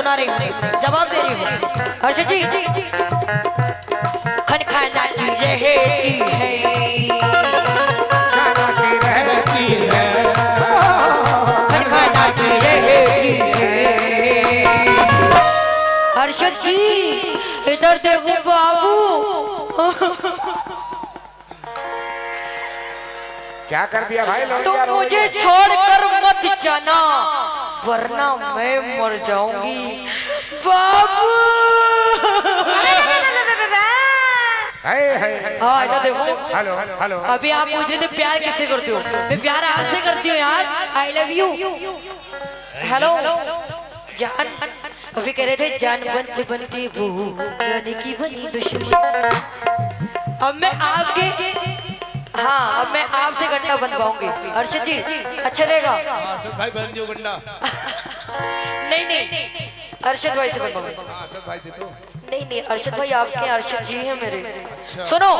सुना रही हूँ, जवाब दे रही हूँ। अर्षद जी खन खाना की रहती है, खाना की रहती है, खन खाना की रहती है। अर्षद जी इधर देखो बाबू, क्या कर दिया भाई? तुम मुझे छोड़कर मत जाना वरना मैं मर जाऊंगी बाबू। हाँ इधर देखो। Hello hello. अभी आप पूछ रहे थे प्यार किससे करती हो, मैं प्यार आपसे करती हूँ यार, आई लव यू। हेलो जान, अभी कह रहे थे जान बनते बनते वो जाने की बनी दुश्मन। अब मैं आपके, हाँ अब मैं आपसे गंडा बनवाऊंगी। अर्षद जी अच्छा रहेगा? अर्षद भाई बन दियो गंडा। नहीं नहीं अर्षद भाई से बनवाऊंगी। अर्षद भाई से तो नहीं नहीं अर्षद भाई आपके अर्षद जी हैं मेरे। अच्छा। सुनो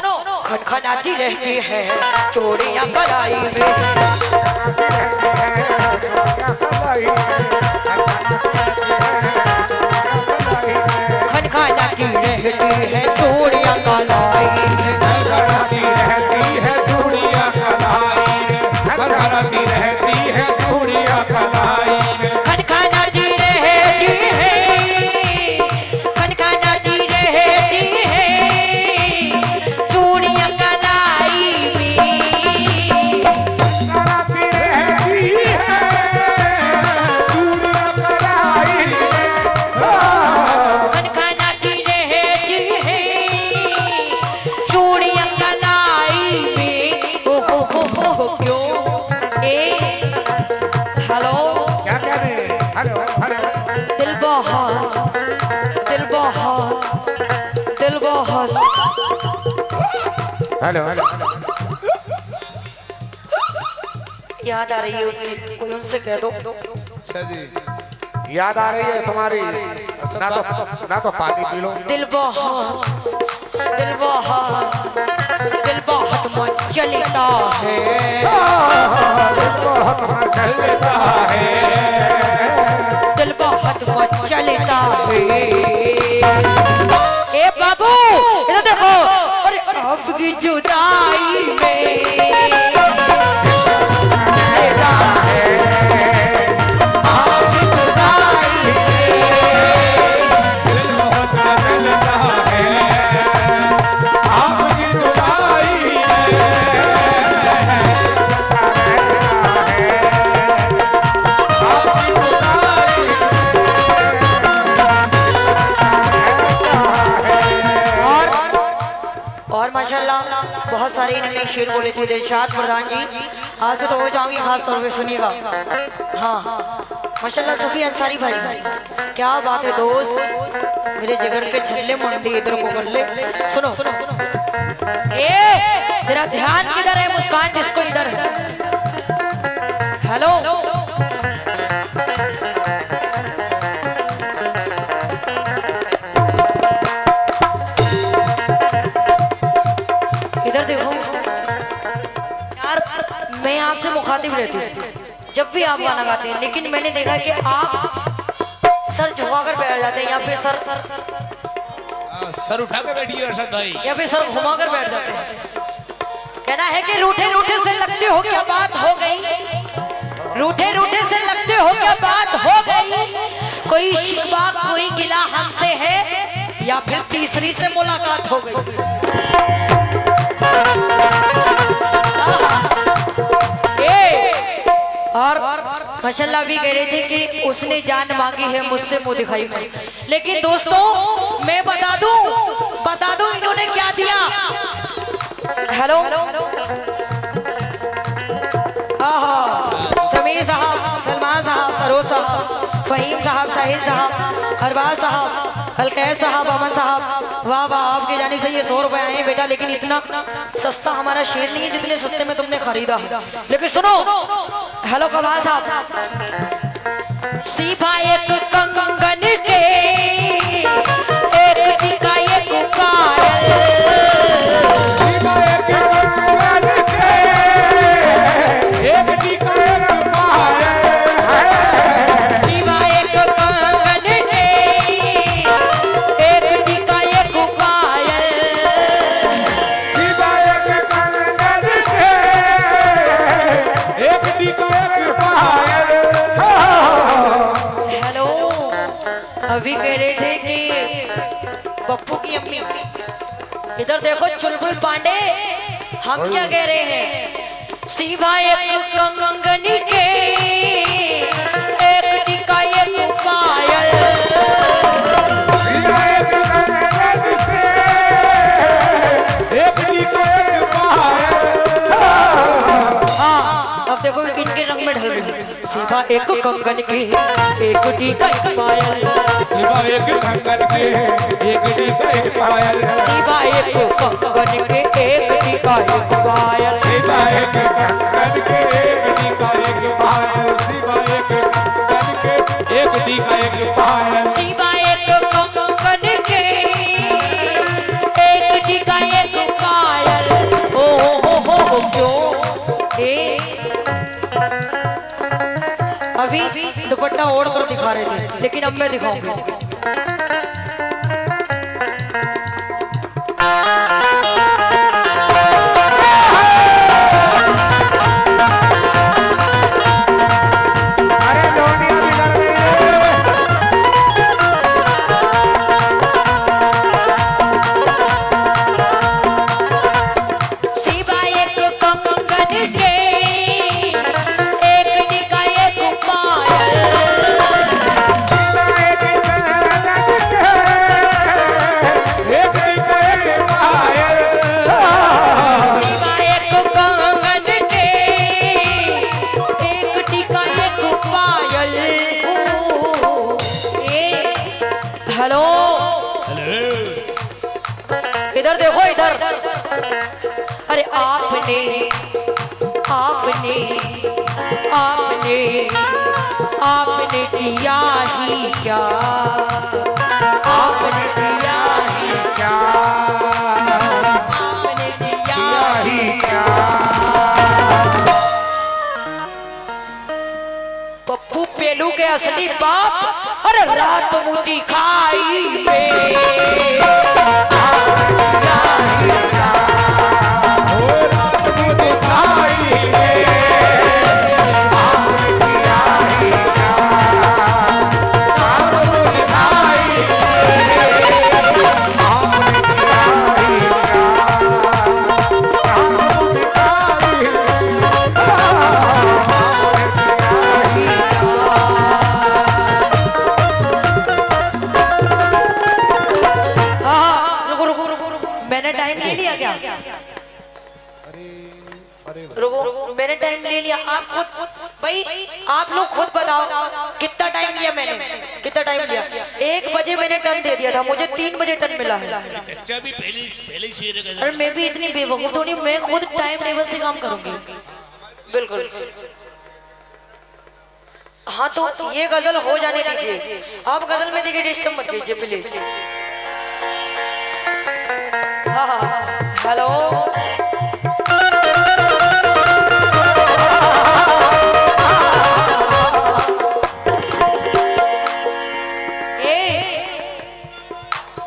खनखनाती रहती है चोरियां कलाई में, खनखनाती रहती है चोरियां कलाई में, खनखनाती रहती है चूड़ियां कलाई में, खनखनाती रहती है चूड़ियां कलाई में, खनखनाती रहती है, खनखनाती रहती है चूड़ियां कलाई में, खनखनाती रहती है चूड़ियां कलाई में, खनखनाती रहती है चूड़ियां कलाई में। हो क्यों ए हेलो क्या कह रहे हैं? हेलो हेलो दिल बहुत दिल बहुत दिल बहुत हेलो हेलो। याद आ रही है उनकी, कोई उनसे कह दो। अच्छा जी याद आ रही है तुम्हारी? ना तो पानी पी लो। दिल बहुत दिल बहुत दिल बहुत मचलता है, दिल बहुत मचलता है, दिल बहुत मचलता है। ए बाबू इधर देखो, अरे आपकी जुदाई में चलता है, आपकी जुदाई दिल बहुत मचलता है, आपकी जुदाई और माशाल्लाह बहुत सारे इन्होंने शेर बोले थे दिलशाद प्रधान जी, आज से तो हो जाऊंगी खास तौर पे सुनिएगा। हाँ माशाल्लाह सफी अंसारी भाई, क्या बात है दोस्त, मेरे जिगर के छल्ले मंडी इधर को कर ले। सुनो ए तेरा ध्यान किधर है, मुस्कान डिस्को इधर है। हेलो इधर देखो यार, मैं आपसे मुखातिब रहती हूँ जब भी आप गाना गाते हैं, लेकिन मैंने देखा कि आप सर झुकाकर बैठ जाते हैं या फिर सर उठा के बैठिए अर्षद भाई, या फिर सर घुमाकर बैठ जाते हैं। कहना है कि रूठे रूठे से लगते हो क्या बात हो गई, रूठे रूठे से लगते हो क्या बात हो गई, कोई शिकवा कोई गिला हमसे है या फिर तीसरी से मुलाकात हो गई। और माशाल्लाह भी कह रहे थे कि उसने जान मांगी है मुझसे मुंह दिखाई में, लेकिन दोस्तों मैं बता दूं इन्होंने क्या दिया। हेलो समीर साहब, सलमान साहब, सरोज साहब, फहीम साहब, साहिल साहब, अरबाज साहब, अलकैद साहब, अमन साहब, वाह वाह आपकी जानिब से ये 100 रुपए आए हैं बेटा, लेकिन इतना सस्ता हमारा शेर नहीं है जितने सस्ते में तुमने खरीदा है। लेकिन सुनो हेलो कमाल साहब, सीपा एक कंगन के एक टिका एक पायल, एक टिका एक पायल, सीपा एक कंगन के अभी कह रहे थे कि पप्पू की अम्मी, इधर देखो चुलबुल पांडे, हम क्या कह रहे हैं, सिवाय एक कंगन के एक टीका एक पायल, एक कंगन से एक टीका एक पायल। हाँ अब देखो इनके रंग में ढल रही, सिवा एक कंगन के एक टीका एक पायल, सिवा एक कंगन के एक टीका एक पायल, सिवा एक कंगन के एक टीका एक पायल, सिवा एक कंगन के एक टीका एक पायल, सिवा एक कंगन के एक टीका एक पायल। सिवा एक कंगन के एक टीका एक पायल। ओ हो क्यों ए अभी दुपट्टा ओढ़ कर दिखा रहे थे, लेकिन अब मैं दिखाऊंगी। अरे लोनिया बिगड़ गई रे। सिवा एक कंगन के एक टीका एक पायल, सिवा एक कंगन के एक टीका एक पायल। सिवा एक कंगन के एक टीका एक पायल। हेलो हेलो इधर देखो इधर, अरे आपने आपने आपने आपने दिया ही क्या, आपने दिया ही क्या आपने दिया ही क्या पप्पू पेलू के असली बाप, अरे रात मुदी खाई में ओ रात को दिखाई में आपने किया ही क्या, रात को दिखाई में आपने किया ही क्या, रात को दिखाई में आपने किया ही हाँ रुको रुको रुको रुको, मैंने टाइम ले लिया क्या? रुको मैंने टाइम ले लिया, आप खुद भाई आप लोग खुद बताओ कितना टाइम लिया मैंने, कितना टाइम लिया? 1 बजे मैंने टर्न दे दिया था, मुझे 3 बजे टर्न मिला है। चच्चा भी पहले पहले शेर का अरे मैं भी इतनी बेवकूफ थोड़ी, मैं खुद टाइम टेबल से काम करूंगी। बिल्कुल हाँ तो ये गजल हो जाने दीजिए, आप गजल में देखिए डिस्टर्ब मत कीजिए प्लीज। हाँ हाँ हेलो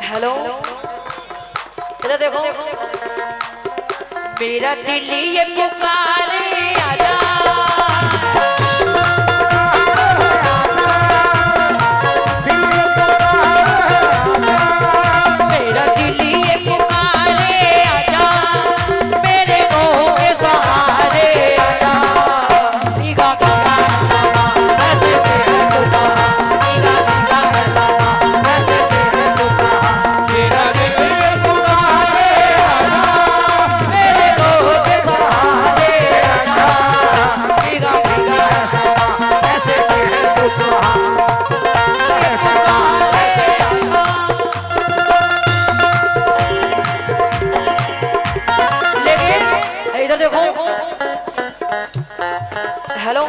हेलो इधर देखो, मेरा दिल ये पुकारे आजा, मेरा दिल ये पुकारे आजा, मेरे मोह के सहारे आजा, भीगा भीगा समा ऐसे तेरे टुका, भीगा भीगा समा ऐसे तेरे टुका, मेरा दिल पुकारे आजा, मेरे मोह के सहारे आजा, भीगा भीगा समा ऐसे तेरे टुका, पुकारे आजा। लेकिन इधर देखो, हेलो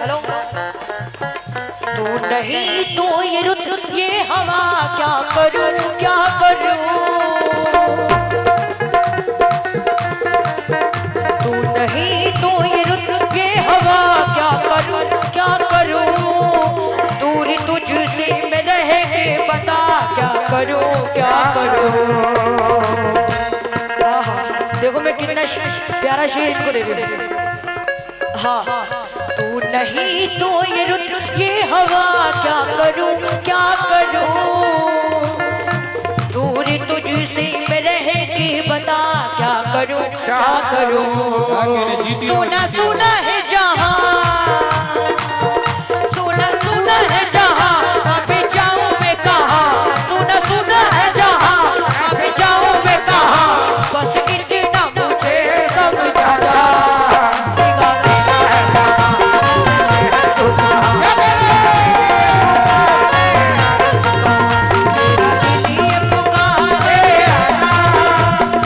तू नहीं तो ये रुत ये हवा क्या करूं क्या करूं, तू नहीं तो ये रुत ये हवा क्या करूं क्या करूं, दूरी तुझसे मैं रह के बता क्या करूं क्या करूं। आहा, देखो मैं कितना प्यारा शेर इनको दे रही हूं। हाँ तू नहीं तो ये रुत ये हवा क्या करूं क्या करूं, दूर तुझसे मैं रहेगी बता क्या करूं क्या करूं। सुना सुना है जहां, सुना सुना है जहां, अभी जाऊं मैं कहां, सुना सुना है जहां, अभी जाऊं मैं कहां, बस इतना मुझे समझा जा।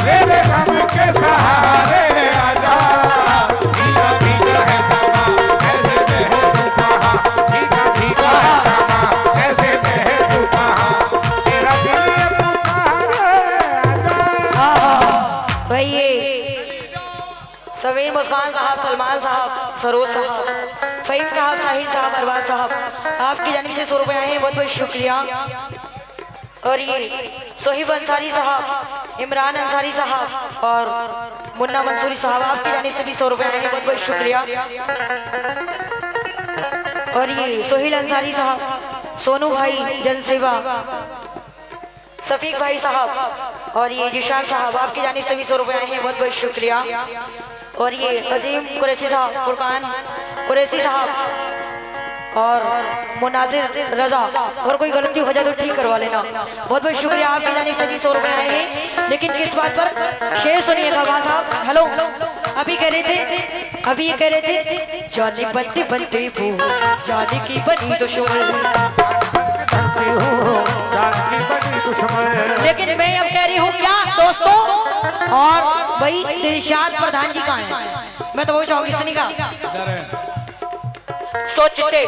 मेरे गम के सहारे आजा, भीगा भीगा है समा ऐसे बहे तू कहाँ, भीगा भीगा है समा ऐसे बहे तू कहाँ, तेरा दिल ये पुकारे आजा। भाई ये समीर मुस्कान साहब, सलमान साहब, सरोज साहब, फहीम साहब, साहिल साहब, अरबाज साहब, आपकी जानिब से 100 रुपए आए हैं, बहुत बहुत शुक्रिया। और ये सोहिब अंसारी साहब, इमरान अंसारी साहब और मुन्ना मंसूरी साहब, आपकी जानिब से भी 100 रुपए आए हैं, बहुत बहुत शुक्रिया। और ये सोहिल अंसारी साहब, सोनू भाई जनसेवा, सफीक भाई साहब और ये जिशान साहब, आपकी जानिब से भी 100 रुपए आए हैं, बहुत बहुत शुक्रिया। और ये अजीम कुरैशी साहब, फुरकान कुरैशी साहब और मुनाजिर रजा, और कोई गलती हो जाए तो ठीक करवा लेना, बहुत बहुत शुक्रिया। आपकी जानिब से भी 100 रुपए आए हैं। लेकिन किस बात पर, शेर सुनिएगा बात साहब। हेलो, अभी कह रहे थे, अभी ये कह रहे थे, जानी बनती बनती भूल जानी की बनी दुश्मन, लेकिन मैं अब कह रही हूँ क्या दोस्तों, और भाई दिलशाद प्रधान जी कहाँ हैं, मैं तो वो चाहूंगी सुनिएगा। सोचते